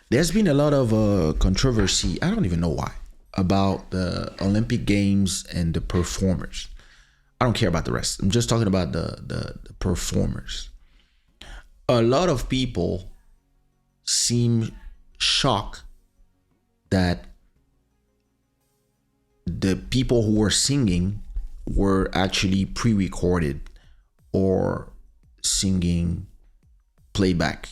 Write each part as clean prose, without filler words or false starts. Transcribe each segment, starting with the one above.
There's been a lot of controversy. I don't even know why about the Olympic Games and the performers. I don't care about the rest. I'm just talking about the performers. A lot of people seem shocked that the people who were singing were actually pre-recorded or singing playback.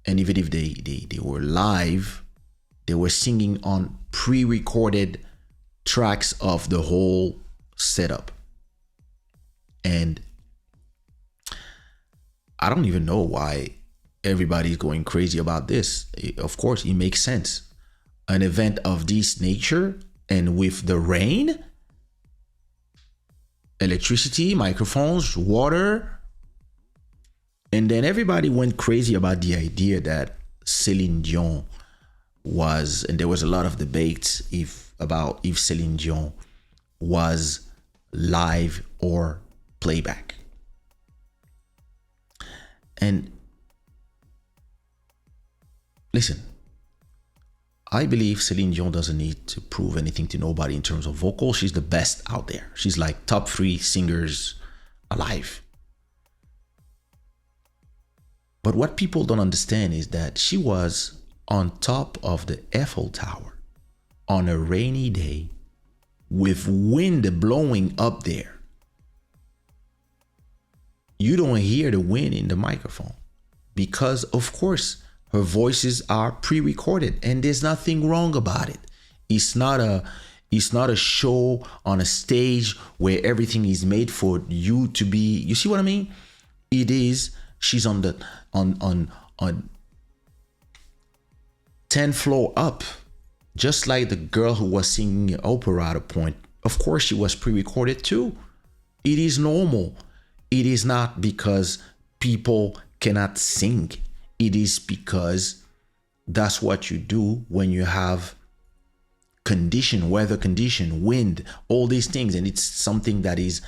And even if they were live, they were singing on pre-recorded tracks of the whole setup. And I don't even know why everybody's going crazy about this. Of course, it makes sense. An event of this nature and with the rain, electricity, microphones, water, and then everybody went crazy about the idea that Celine Dion was, and there was a lot of debates if Celine Dion was live or playback. And listen, I believe Celine Dion doesn't need to prove anything to nobody in terms of vocal. She's the best out there. She's like top 3 singers alive. But what people don't understand is that she was on top of the Eiffel Tower on a rainy day with wind blowing up there. You don't hear the wind in the microphone because, of course, her voices are pre-recorded, and there's nothing wrong about it. It's not a show on a stage where everything is made for you to be. You see what I mean? It is. She's on the on 10th floor up, just like the girl who was singing opera at a point. Of course, she was pre-recorded too. It is normal. It is not because people cannot sing. It is because that's what you do when you have weather condition, wind, all these things, and it's something that is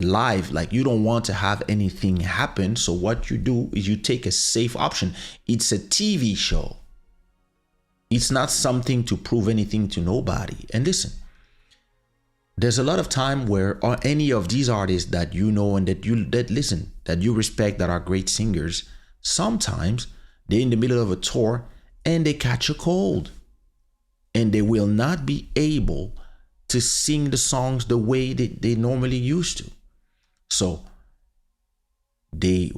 live. Like, you don't want to have anything happen, so what you do is you take a safe option. It's a TV show. It's not something to prove anything to nobody. And listen, there's a lot of time where any of these artists that you know and that you respect, that are great singers, sometimes they're in the middle of a tour and they catch a cold and they will not be able to sing the songs the way they normally used to. So they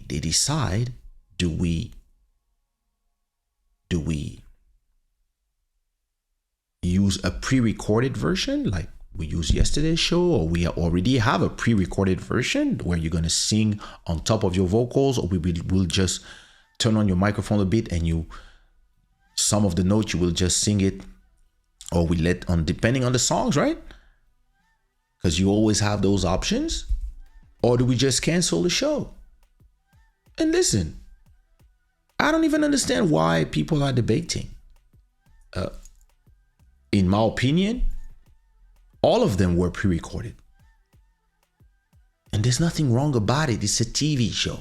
decide, do we use a pre-recorded version like we used yesterday's show, or we already have a pre-recorded version where you're going to sing on top of your vocals, or we'll just turn on your microphone a bit and some of the notes you will just sing it, or we let on depending on the songs, right? Because you always have those options. Or do we just cancel the show? And listen, I don't even understand why people are debating. In my opinion, all of them were pre-recorded. And there's nothing wrong about it. It's a TV show.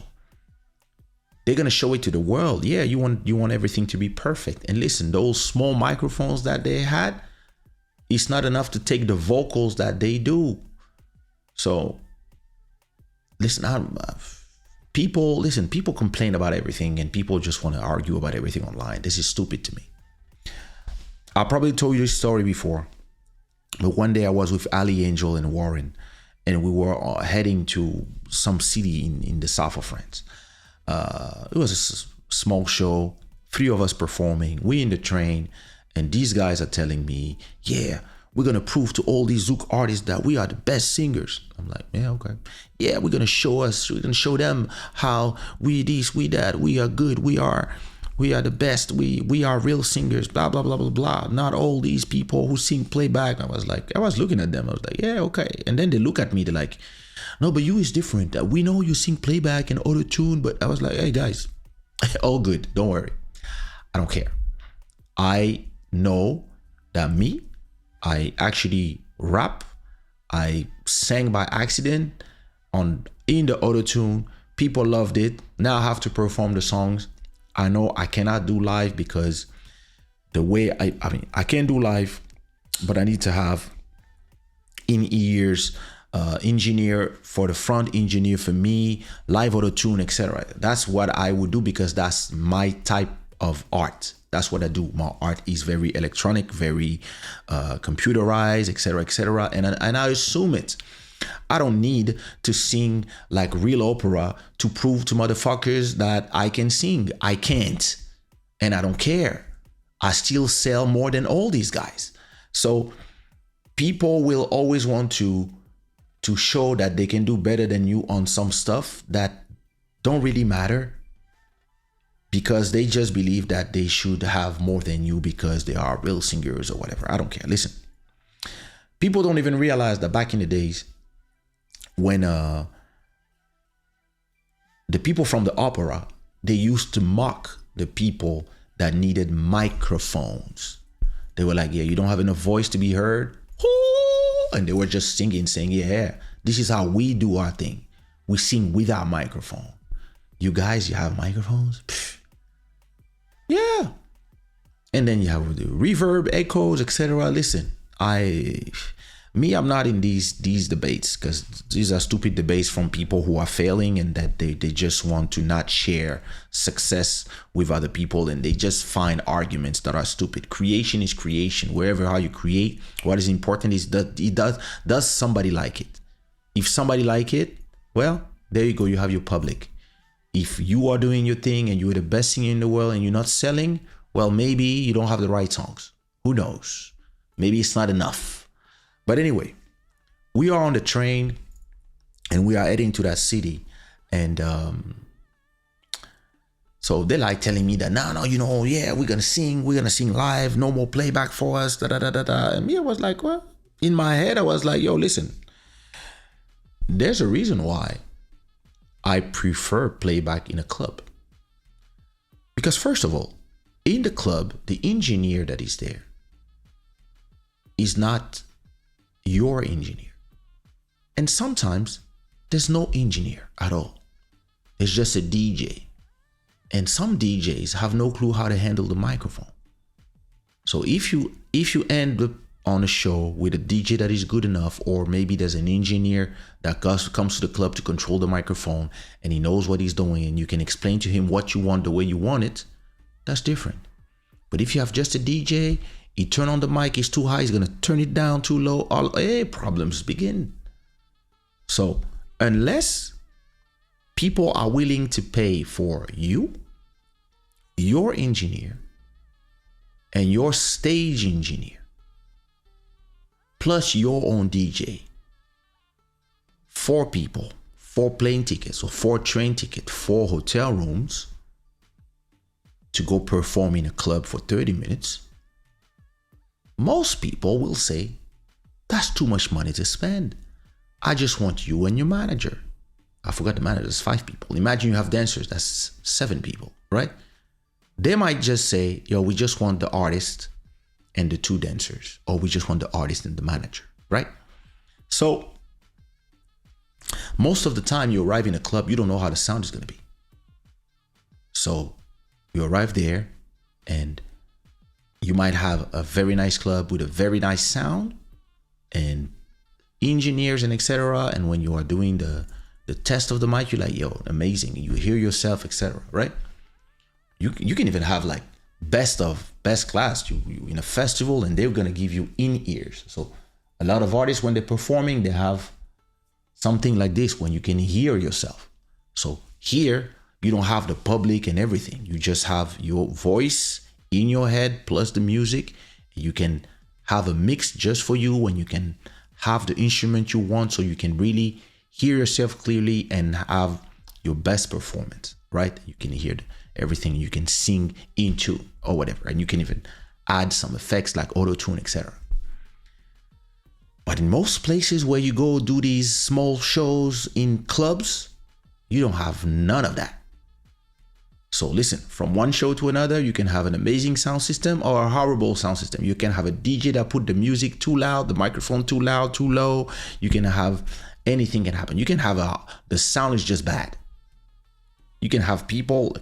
They're going to show it to the world. Yeah, you want everything to be perfect. And listen, those small microphones that they had, it's not enough to take the vocals that they do. So listen, people complain about everything, and people just want to argue about everything online. This is stupid to me. I probably told you this story before, but one day I was with Ali Angel and Warren, and we were heading to some city in the south of France. It was a small show, 3 of us performing. We in the train, and these guys are telling me, yeah, we're going to prove to all these Zouk artists that we are the best singers. I'm like, yeah, okay. Yeah, we're going to show them how we this, we that, we are good, we are the best, we are real singers, blah, blah, blah, blah, blah. Not all these people who sing playback. I was looking at them. I was like, yeah, okay. And then they look at me, they're like, no, but you is different. We know you sing playback and auto tune, but I was like, hey guys, all good. Don't worry. I don't care. I know that I actually rap. I sang by accident in the auto tune. People loved it. Now I have to perform the songs. I know I cannot do live because the way I mean, I can do live, but I need to have in-ears, engineer for the front, engineer for me, live auto tune, etc. That's what I would do because that's my type of art. That's what I do. My art is very electronic, very computerized, etc., etc. And I assume it. I don't need to sing like real opera to prove to motherfuckers that I can sing. I can't, and I don't care. I still sell more than all these guys. So people will always want to show that they can do better than you on some stuff that don't really matter, because they just believe that they should have more than you because they are real singers or whatever. I don't care. Listen, people don't even realize that back in the days when the people from the opera, they used to mock the people that needed microphones. They were like, yeah, you don't have enough voice to be heard. And they were just singing, saying, yeah, this is how we do our thing. We sing without microphone. You guys, you have microphones? Pfft. Yeah. And then you have the reverb, echoes, etc. Listen, I'm not in these debates, because these are stupid debates from people who are failing and that they just want to not share success with other people, and they just find arguments that are stupid. Creation is creation. Wherever how you create, what is important is that does somebody like it. If somebody like it, well, there you go. You have your public. If you are doing your thing and you're the best singer in the world and you're not selling, well, maybe you don't have the right songs. Who knows? Maybe it's not enough. But anyway, we are on the train and we are heading to that city. And so they're like telling me that, no, yeah, we're going to sing live, no more playback for us, da da da da da. And me, I was like, well, in my head, I was like, yo, listen, there's a reason why I prefer playback in a club. Because first of all, in the club, the engineer that is there is not your engineer. And sometimes there's no engineer at all. It's just a DJ. And some DJs have no clue how to handle the microphone. So if you end up on a show with a DJ that is good enough, or maybe there's an engineer that comes to the club to control the microphone and he knows what he's doing, and you can explain to him what you want the way you want it, that's different. But if you have just a DJ, he turn on the mic, it's too high, he's gonna turn it down too low, problems begin. So unless people are willing to pay for you, your engineer, and your stage engineer, plus your own DJ, 4 people, 4 plane tickets or 4 train tickets, 4 hotel rooms to go perform in a club for 30 minutes, most people will say, that's too much money to spend. I just want you and your manager. I forgot the manager, there's 5 people. Imagine you have dancers, that's 7 people, right? They might just say, yo, we just want the artist and the 2 dancers, or we just want the artist and the manager, right? So most of the time you arrive in a club, you don't know how the sound is going to be. So you arrive there and you might have a very nice club with a very nice sound and engineers and etc. And when you are doing the test of the mic, you're like, yo, amazing. You hear yourself, etc. Right? You can even have like best class you in a festival, and they're gonna give you in-ears. So a lot of artists, when they're performing, they have something like this when you can hear yourself. So here you don't have the public and everything. You just have your voice in your head plus the music. You can have a mix just for you, and you can have the instrument you want, so you can really hear yourself clearly and have your best performance, right? You can hear everything you can sing into or whatever, and you can even add some effects like auto-tune, etc. But in most places where you go do these small shows in clubs, you don't have none of that. So listen, from one show to another, you can have an amazing sound system or a horrible sound system. You can have a DJ that put the music too loud, the microphone too loud, too low. You can have anything can happen. You can have the sound is just bad. You can have people.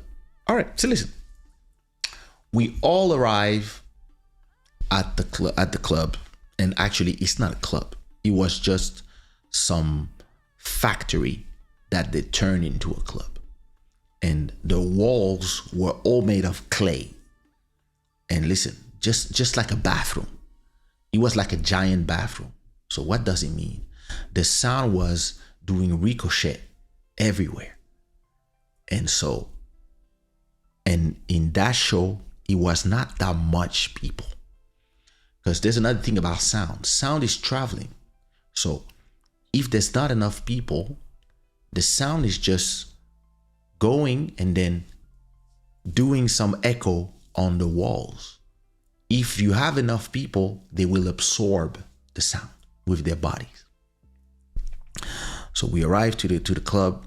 All right, so listen, We all arrive at the club, and actually, it's not a club. It was just some factory that they turned into a club, and the walls were all made of clay. And listen, just like a bathroom. It was like a giant bathroom. So what does it mean? The sound was doing ricochet everywhere. And so, and in that show, it was not that much people. Because there's another thing about sound. Sound is traveling. So if there's not enough people, the sound is just going and then doing some echo on the walls. If you have enough people, they will absorb the sound with their bodies. So we arrive to the club,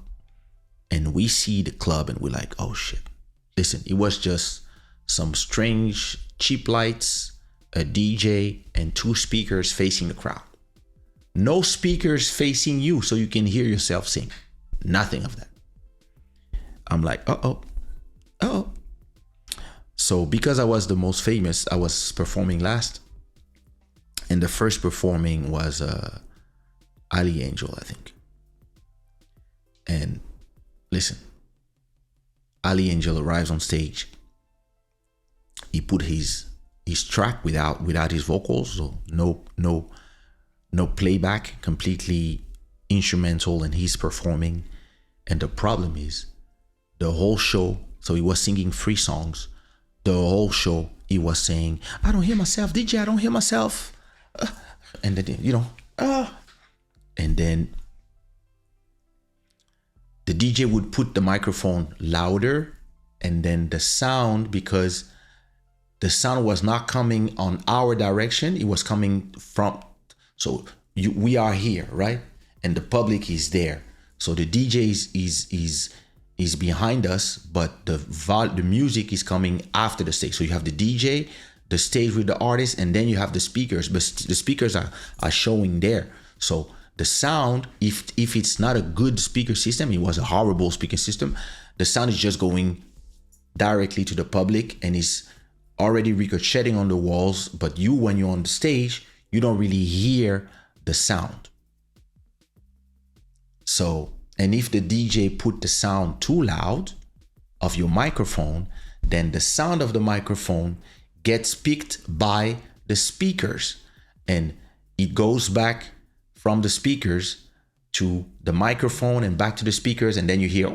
and we see the club, and we're like, oh shit. Listen, it was just some strange cheap lights, a DJ, and 2 speakers facing the crowd. No speakers facing you so you can hear yourself sing. Nothing of that. I'm like, uh-oh. So because I was the most famous, I was performing last. And the first performing was Ali Angel, I think. And listen, Ali Angel arrives on stage. He put his track without his vocals, so no playback, completely instrumental, and he's performing. And the problem is, the whole show, so he was singing 3 songs. The whole show, he was saying, I don't hear myself, DJ, I don't hear myself. And then, and then the DJ would put the microphone louder, and then the sound, because the sound was not coming on our direction, it was coming from, so we are here, right? And the public is there. So the DJ is behind us, but the music is coming after the stage. So you have the DJ, the stage with the artist, and then you have the speakers, but the speakers are showing there. So the sound, if it's not a good speaker system, it was a horrible speaker system, the sound is just going directly to the public and is already ricocheting on the walls. But when you're on the stage, you don't really hear the sound. So, and if the DJ put the sound too loud of your microphone, then the sound of the microphone gets picked by the speakers, and it goes back from the speakers to the microphone and back to the speakers, and then you hear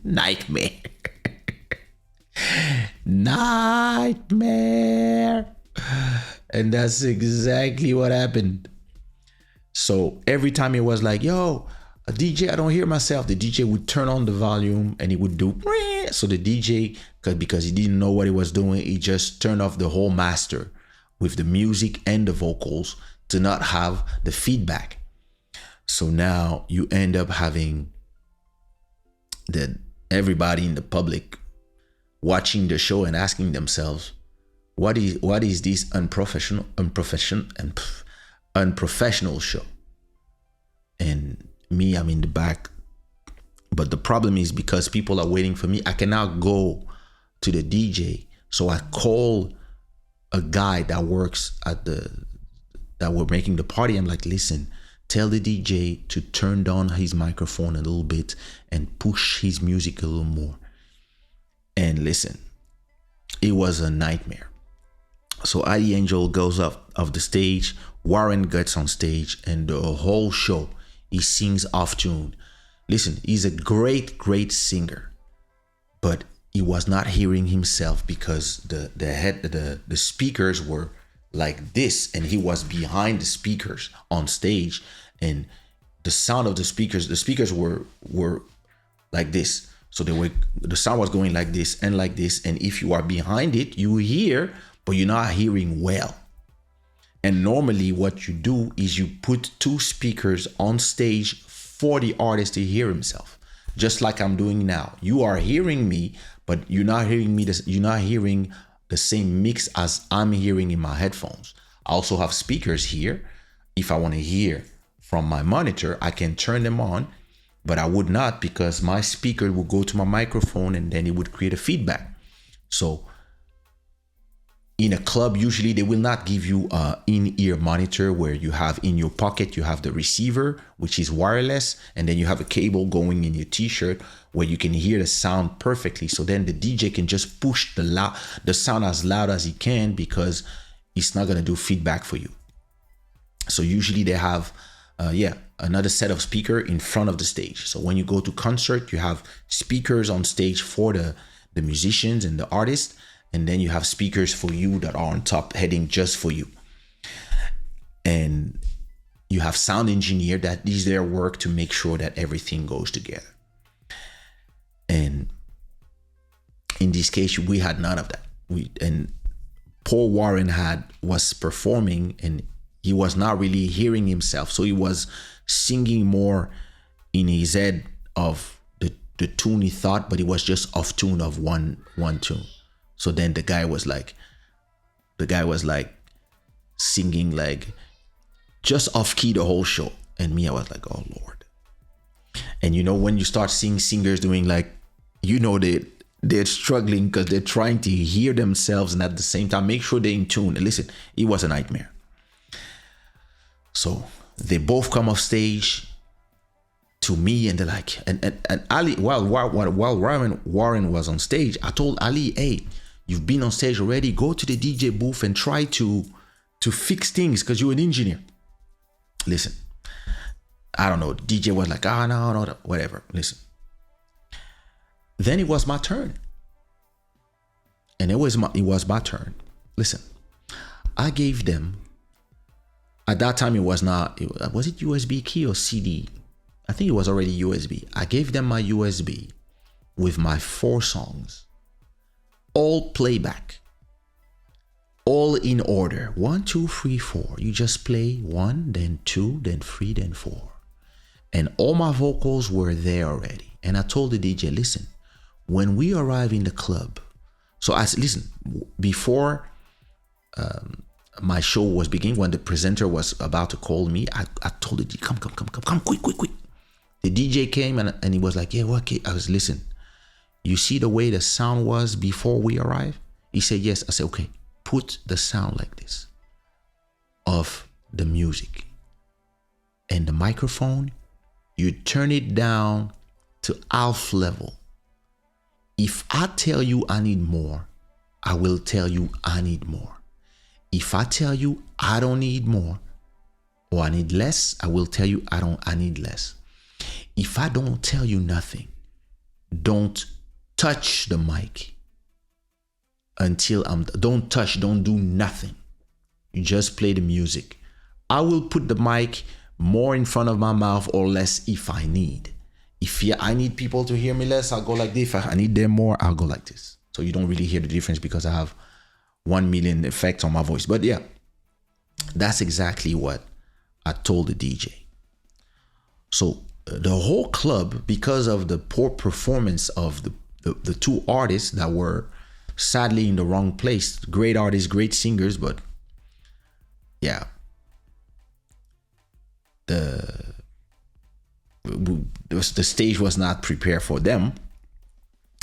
nightmare. Nightmare. And that's exactly what happened. So every time it was like, yo, a DJ, I don't hear myself, the DJ would turn on the volume and he would do. So the DJ, because he didn't know what he was doing, he just turned off the whole master with the music and the vocals to not have the feedback. So now you end up having everybody in the public watching the show and asking themselves, what is this unprofessional show? And me, I'm in the back. But the problem is, because people are waiting for me, I cannot go to the DJ. So I call a guy that works that we're making the party. I'm like, listen, tell the DJ to turn down his microphone a little bit and push his music a little more. And listen, it was a nightmare. So Ali Angel goes up of the stage, Warren gets on stage, and the whole show he sings off tune. Listen, he's a great singer, but he was not hearing himself because the speakers were like this, and he was behind the speakers on stage, and the sound of the speakers were like this. So the sound was going like this, and if you are behind it, you hear, but you're not hearing well. And normally what you do is you put 2 speakers on stage for the artist to hear himself, just like I'm doing now. You are hearing me, but you're not hearing me. You're not hearing the same mix as I'm hearing in my headphones. I also have speakers here. If I want to hear from my monitor, I can turn them on, but I would not, because my speaker will go to my microphone and then it would create a feedback. So in a club, usually they will not give you a in-ear monitor where you have in your pocket, you have the receiver, which is wireless, and then you have a cable going in your t-shirt where you can hear the sound perfectly. So then the DJ can just push the sound as loud as he can, because it's not going to do feedback for you. So usually they have another set of speaker in front of the stage. So when you go to concert, you have speakers on stage for the musicians and the artists, and then you have speakers for you that are on top heading just for you. And you have sound engineer that is their work to make sure that everything goes together. And in this case, we had none of that. And poor Warren was performing, and he was not really hearing himself. So he was singing more in his head of the tune he thought, but he was just off tune of one tune. So then the guy was like singing like just off key the whole show. And me, I was like, oh Lord. And you know, when you start seeing singers doing like, you know, they're struggling because they're trying to hear themselves and at the same time make sure they're in tune. And listen, it was a nightmare. So they both come off stage to me, and they're like, and Ali, while Warren was on stage, I told Ali, hey, you've been on stage already, go to the DJ booth and try to fix things because you're an engineer. Listen, I don't know. DJ was like, no, whatever. Listen. Then it was my turn. And it was my turn. Listen, I gave them, at that time was it USB key or CD? I think it was already USB. I gave them my USB with my 4 songs, all playback, all in order. 1, 2, 3, 4. You just play 1, then 2, then 3, then 4. And all my vocals were there already. And I told the DJ, listen, when we arrive in the club, so I said, listen, before my show was beginning, when the presenter was about to call me, I told the DJ, come, quick. The DJ came and he was like, yeah, okay. I was, listen, you see the way the sound was before we arrived? He said, yes. I said, okay, put the sound like this of the music. And the microphone, you turn it down to half level. If I tell you I need more, I will tell you I need more. If I tell you I don't need more or I need less, I will tell you I need less. If I don't tell you nothing, don't touch the mic until don't do nothing. You just play the music. I will put the mic more in front of my mouth or less if I need. If I need people to hear me less, I'll go like this. If I need them more, I'll go like this. So you don't really hear the difference because I have 1 million effects on my voice. But yeah, that's exactly what I told the DJ. So the whole club, because of the poor performance of the 2 artists that were sadly in the wrong place, great artists, great singers, but yeah, the stage was not prepared for them.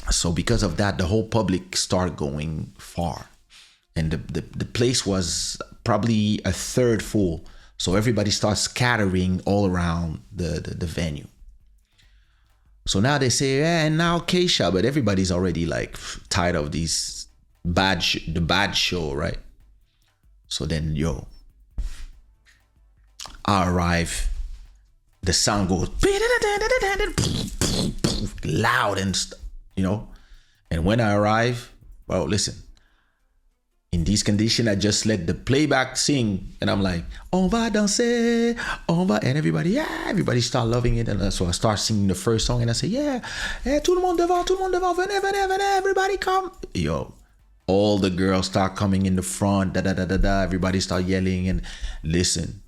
So because of that, the whole public started going far, and the place was probably a third full. So everybody starts scattering all around the venue. So now they say, yeah, and now Kaysha, but everybody's already like tired of these the bad show, right? So then, I arrive, the sound goes loud and and when I arrive, well, listen, in this condition, I just let the playback sing, and I'm like, on va danser, and everybody start loving it. And so I start singing the first song, and I say, yeah, tout le monde devant, venez, everybody come. All the girls start coming in the front, everybody start yelling, and listen,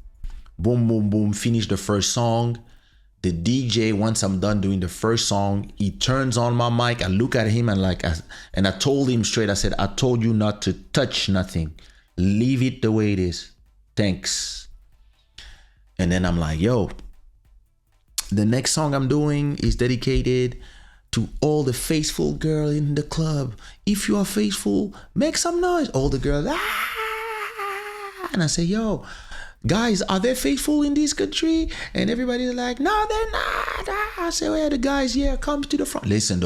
boom, boom, boom, finish the first song. The DJ, once I'm done doing the first song, he turns on my mic. I look at him and I told him straight, I said, I told you not to touch nothing. Leave it the way it is. Thanks. And then I'm like, the next song I'm doing is dedicated to all the faithful girl in the club, if you are faithful, make some noise. All the girls, ah! And I say, yo, guys, are they faithful in this country? And everybody's like, no, they're not. I say, well, the guys, yeah, come to the front. Listen,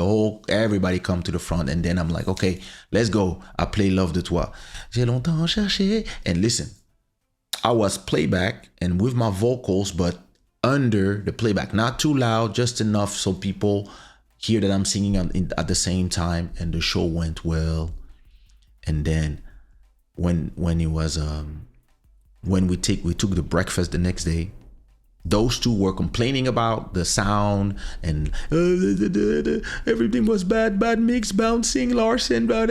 everybody come to the front. And then I'm like, okay, let's go. I play Love de Toi. J'ai longtemps cherché. And listen, I was playback and with my vocals, but under the playback, not too loud, just enough so people hear that I'm singing at the same time. And the show went well. And then when it was when we took the breakfast the next day, those two were complaining about the sound and everything was bad mix, bouncing, Larson, I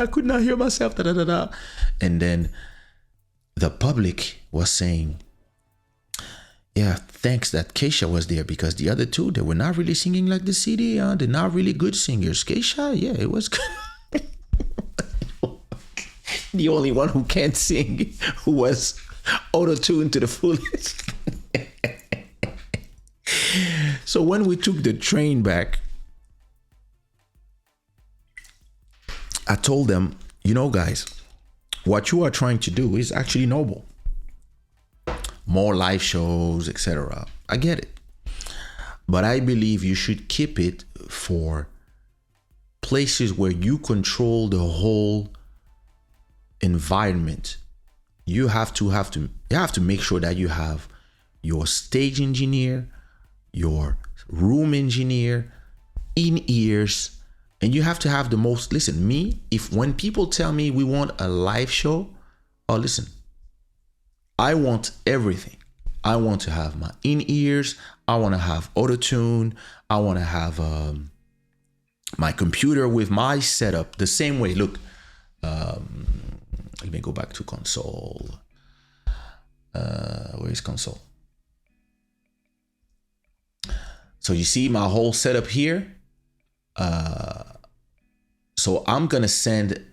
could not hear myself, and then the public was saying, yeah, thanks that Kaysha was there, because the other two, they were not really singing like the CD, they're not really good singers. Kaysha, yeah, it was good. The only one who can't sing, who was auto-tuned to the fullest. So when we took the train back, I told them, you know, guys, what you are trying to do is actually noble. More live shows, etc. I get it. But I believe you should keep it for places where you control the whole environment. You have to make sure that you have your stage engineer, your room engineer, in ears, and you have to have the most. Listen, when people tell me we want a live show, listen, I want everything. I want to have my in ears. I want to have auto tune. I want to have my computer with my setup the same way. Look, let me go back to console. Where is console? So you see my whole setup here. So I'm gonna send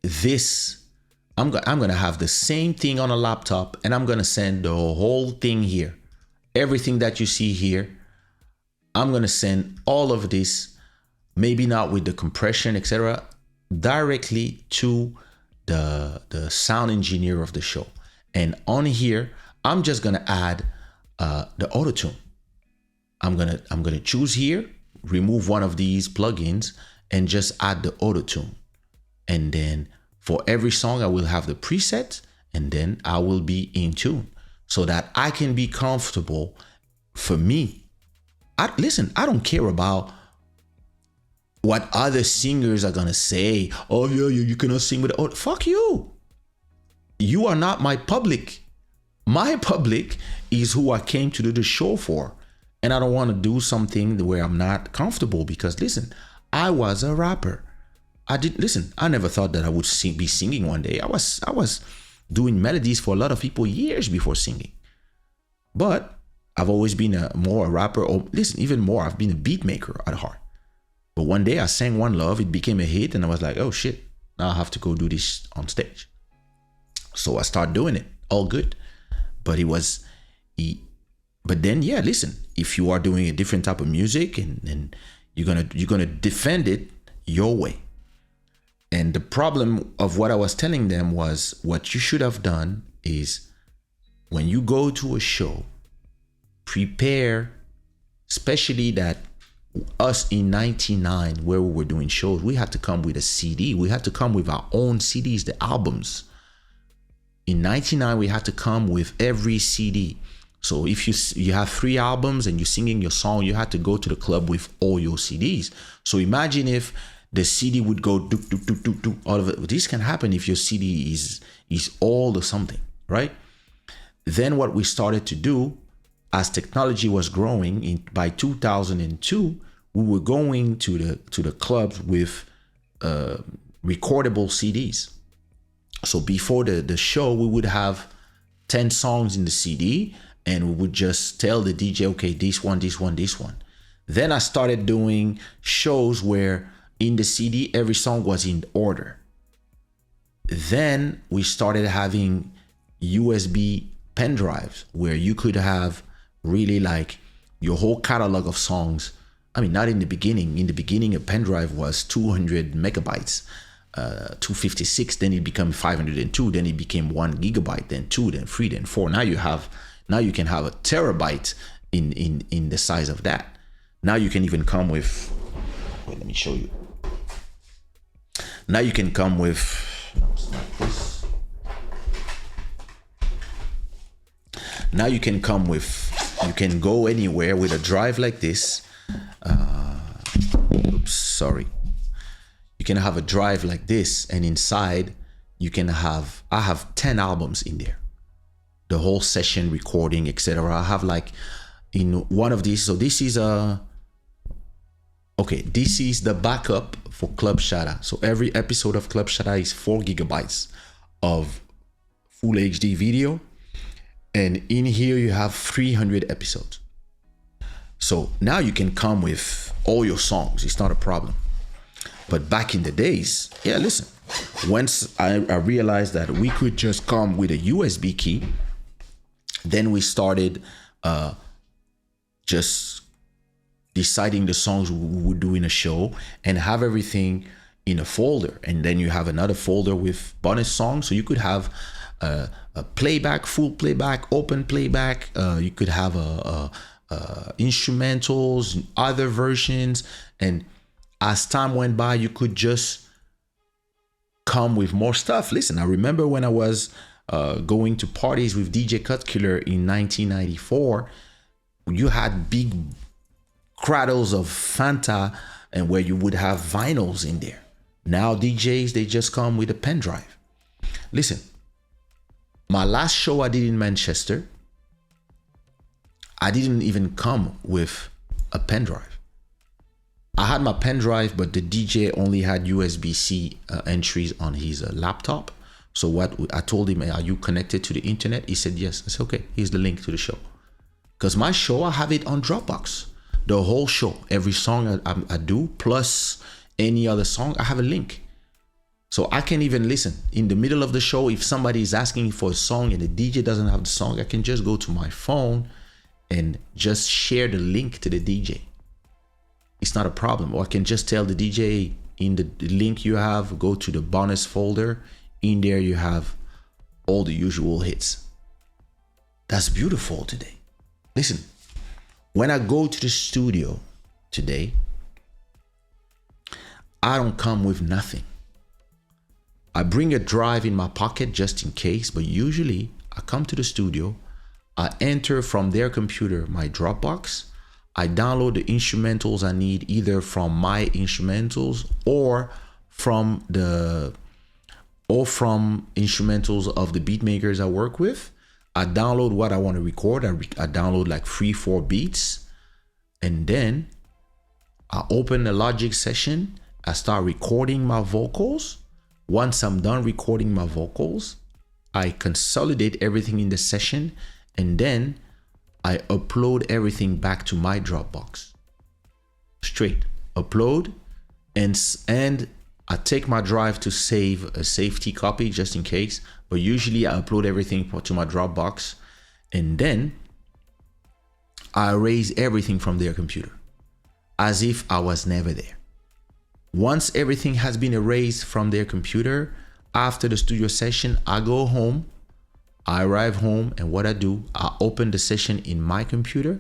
this. I'm gonna have the same thing on a laptop, and I'm gonna send the whole thing here. Everything that you see here, I'm gonna send all of this, maybe not with the compression, etc., directly to the sound engineer of the show. And on here, I'm just gonna add the auto tune. I'm gonna choose here, remove one of these plugins, and just add the auto tune. And then for every song, I will have the preset, and then I will be in tune so that I can be comfortable. For me, I don't care about what other singers are gonna say. Oh yeah, you cannot sing with the auto. Fuck you. You are not my public. My public is who I came to do the show for. And I don't want to do something where I'm not comfortable, because listen, I was a rapper. I never thought that I would be singing one day. I was doing melodies for a lot of people years before singing. But I've always been more a rapper, or listen, even more, I've been a beat maker at heart. But one day I sang One Love, it became a hit, and I was like, oh shit, now I have to go do this on stage. So I started doing it, all good. But but then, yeah, listen, if you are doing a different type of music, and you're gonna defend it your way. And the problem of what I was telling them was, what you should have done is, when you go to a show, prepare, especially that us in 99, where we were doing shows, we had to come with a CD. We had to come with our own CDs, the albums. In 99, we had to come with every CD. So if you have 3 albums and you're singing your song, you had to go to the club with all your CDs. So imagine if the CD would go do, all of it. This can happen if your CD is old or something, right? Then what we started to do, as technology was growing, by 2002, we were going to the clubs with recordable CDs. So before the show, we would have 10 songs in the CD, and we would just tell the DJ, okay, this one. Then I started doing shows where in the CD, every song was in order. Then we started having USB pen drives where you could have really like your whole catalog of songs I mean, not in the beginning. In the beginning, a pen drive was 200 megabytes, 256. Then it became 502. Then it became 1 gigabyte. Then 2. Then 3. Then 4. Now you can have a terabyte in the size of that. Now you can even come with. Wait, let me show you. Now you can come with. No, it's not this. Now you can come with. You can go anywhere with a drive like this. Oops, sorry. You can have a drive like this, and inside you can have. I have 10 albums in there, the whole session recording, etc. I have like in one of these. So this is this is the backup for Club Shada. So every episode of Club Shada is 4 gigabytes of full HD video, and in here you have 300 episodes. So now you can come with all your songs. It's not a problem. But back in the days, yeah, listen, once I realized that we could just come with a USB key, then we started just deciding the songs we would do in a show and have everything in a folder. And then you have another folder with bonus songs. So you could have a playback, full playback, open playback. You could have instrumentals, other versions, and as time went by, you could just come with more stuff. Listen, I remember when I was going to parties with DJ Cut Killer in 1994, you had big cradles of Fanta, and where you would have vinyls in there. Now DJs, they just come with a pen drive. Listen, my last show I did in Manchester, I didn't even come with a pen drive. I had my pen drive, but the DJ only had USB-C entries on his laptop. So what I told him, are you connected to the internet? He said, yes. I said, okay, here's the link to the show. Because my show, I have it on Dropbox. The whole show, every song I do, plus any other song, I have a link. So I can even listen. In the middle of the show, if somebody is asking for a song and the DJ doesn't have the song, I can just go to my phone and just share the link to the DJ. It's not a problem. Or I can just tell the DJ, in the link you have, go to the bonus folder. In there you have all the usual hits. That's beautiful today. Listen, when I go to the studio today, I don't come with nothing. I bring a drive in my pocket just in case, but usually I come to the studio, I enter from their computer my Dropbox, I download the instrumentals I need either from my instrumentals or from instrumentals of the beat makers I work with. I download what I want to record. I download like 3-4 beats, and then I open a Logic session. I start recording my vocals. Once I'm done recording my vocals, I consolidate everything in the session, and then I upload everything back to my Dropbox. Straight upload, and I take my drive to save a safety copy just in case, but usually I upload everything to my Dropbox, and then I erase everything from their computer as if I was never there. Once everything has been erased from their computer, after the studio session, I go home, I arrive home, and what I do, I open the session in my computer,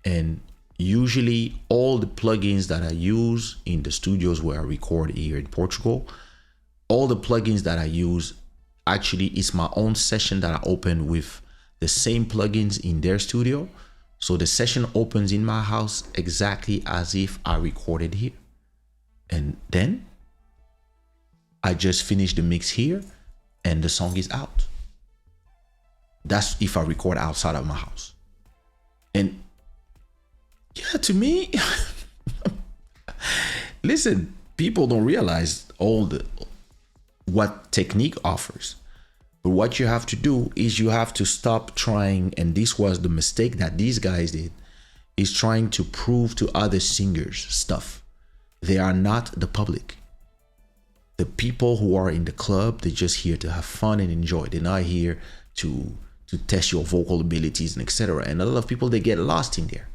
and usually all the plugins that I use in the studios where I record here in Portugal, all the plugins that I use, actually it's my own session that I open with the same plugins in their studio. So the session opens in my house exactly as if I recorded here. And then I just finish the mix here and the song is out. That's if I record outside of my house. And yeah, to me, listen, people don't realize what technique offers. But what you have to do is you have to stop trying, and this was the mistake that these guys did, is trying to prove to other singers stuff. They are not the public. The people who are in the club, they're just here to have fun and enjoy. They're not here to test your vocal abilities and etc. And a lot of people, they get lost in there.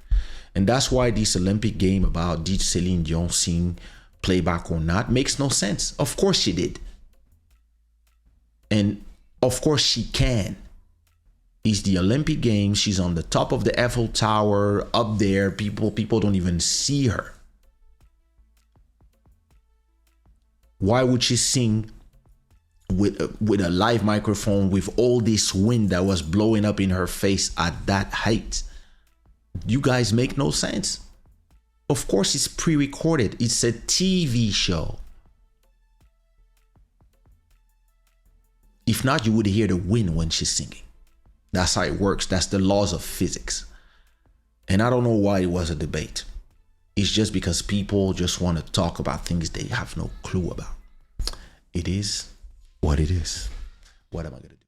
And that's why this Olympic game about did Celine Dion sing playback or not makes no sense. Of course she did. And of course she can. It's the Olympic Games. She's on the top of the Eiffel Tower, up there. People don't even see her. Why would she sing with a live microphone with all this wind that was blowing up in her face at that height? You guys make no sense. Of course it's pre-recorded. It's a TV show. If not, you would hear the wind when she's singing. That's how it works. That's the laws of physics. And I don't know why it was a debate. It's just because people just want to talk about things they have no clue about. It is what it is. What am I going to do?